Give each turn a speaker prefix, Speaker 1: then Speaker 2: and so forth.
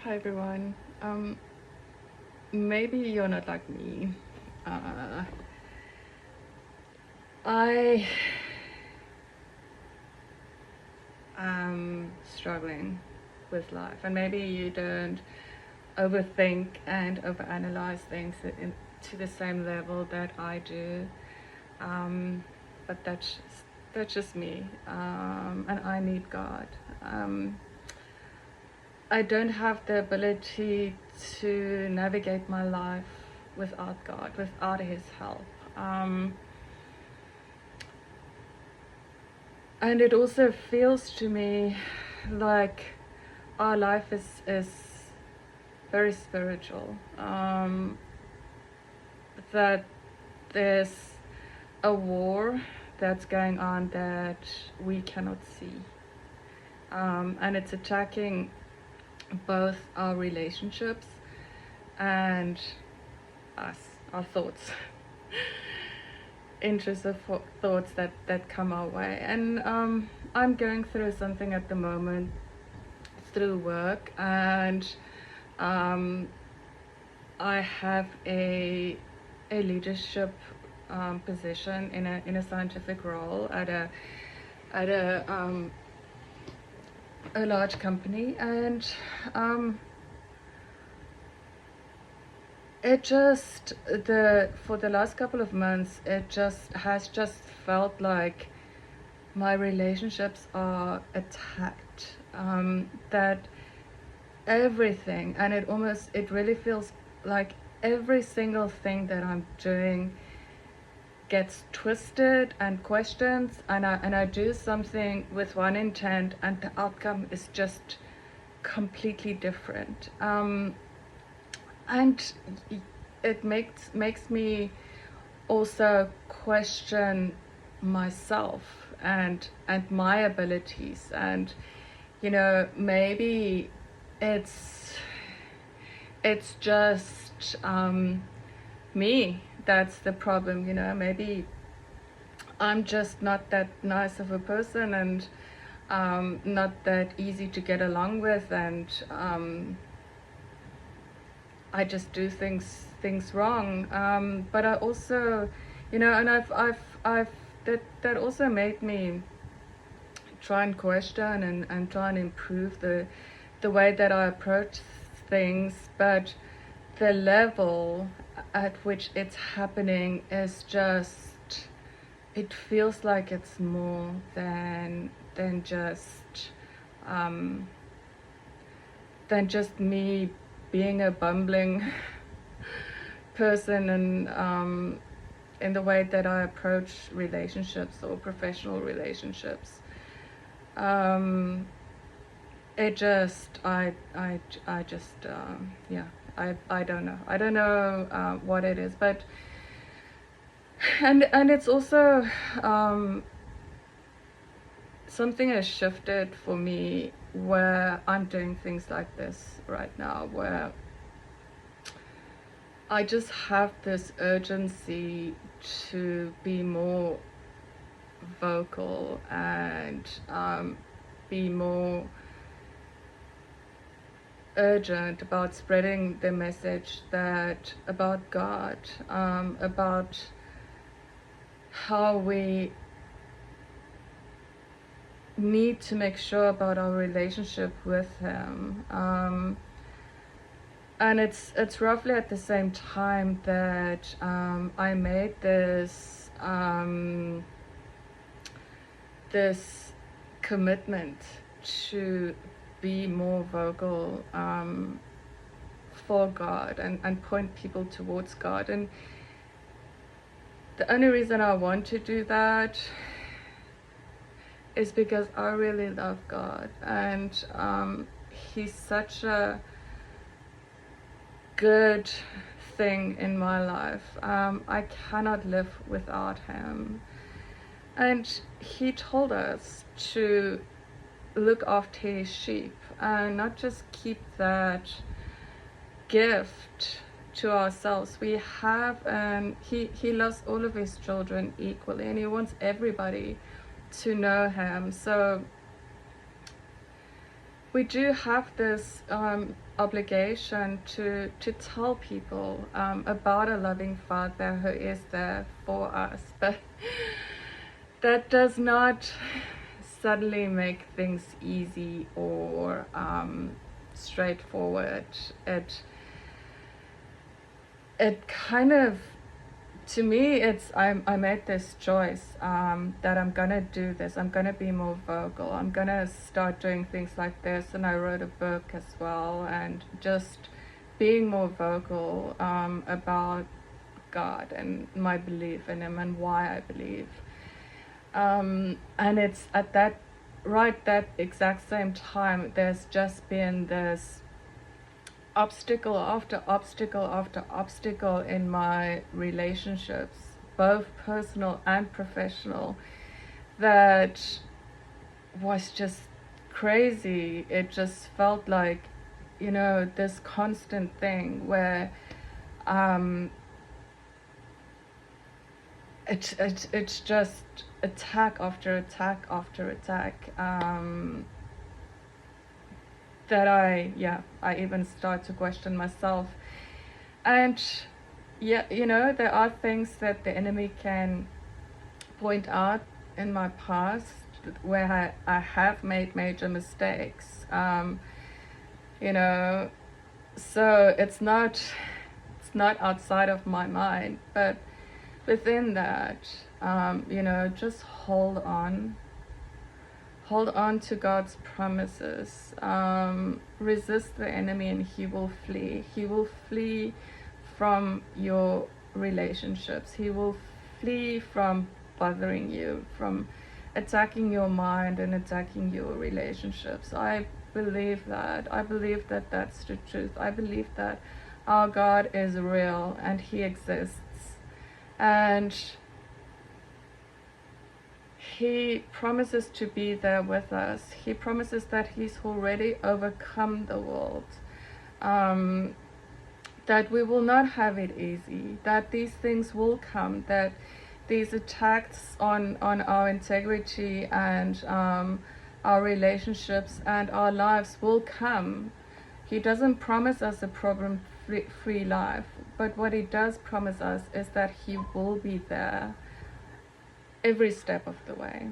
Speaker 1: Hi everyone. Maybe you're not like me. Uh, I am struggling with life, and maybe you don't overthink and overanalyze things to the same level that I do. But that's just me, and I need God. Um, I don't have the ability to navigate my life without God, without His help. And it also feels to me like our life is very spiritual. That there's a war that's going on that we cannot see. And it's attacking both our relationships and us, our thoughts. Intrusive thoughts that come our way. And I'm going through something at the moment through work, and um, I have a leadership position in a scientific role at a large company, and um, it just the for the last couple of months it just felt like my relationships are attacked. That everything, and it really feels like every single thing that I'm doing gets twisted and questioned, and I do something with one intent and the outcome is just completely different. And it makes me also question myself and my abilities, and maybe it's it's just me that's the problem. Maybe I'm just not that nice of a person, and not that easy to get along with, and I just do things wrong. But I also, and I've that also made me try and question and try and improve the way that I approach things. But the level at which it's happening is just, it feels like it's more um, than just me being a bumbling person, and in the way that I approach relationships or professional relationships. Um, it just I just yeah, I don't know. I don't know what it is, but and it's also something has shifted for me where I'm doing things like this right now, where I just have this urgency to be more vocal and be more urgent about spreading the message that about God, about how we need to make sure about our relationship with Him. And it's roughly at the same time that I made this commitment to be more vocal for God, and point people towards God. And the only reason I want to do that is because I really love God, and He's such a good thing in my life. I cannot live without Him. And He told us to look after His sheep and not just keep that gift to ourselves. We have, He loves all of His children equally, and He wants everybody to know Him. So we do have this obligation to tell people about a loving Father who is there for us, but that does not suddenly make things easy or straightforward. It kind of, to me, it's I made this choice that I'm gonna do this. I'm gonna be more vocal. I'm gonna start doing things like this, and I wrote a book as well, and just being more vocal about God and my belief in Him and why I believe. And it's at that exact same time, there's just been this obstacle after obstacle after obstacle in my relationships, both personal and professional, that was just crazy. It just felt like, this constant thing where it's just attack after attack after attack. That I even start to question myself. And there are things that the enemy can point out in my past where I have made major mistakes. So it's not outside of my mind, but within that, just hold on to God's promises. Resist the enemy and he will flee. He will flee from your relationships. He will flee from bothering you, from attacking your mind and attacking your relationships. I believe that. I believe that that's the truth. I believe that our God is real and He exists. And He promises to be there with us. He promises that He's already overcome the world. That we will not have it easy. That these things will come. That these attacks on our integrity and our relationships and our lives will come. He doesn't promise us a problem-free life. But what He does promise us is that He will be there every step of the way.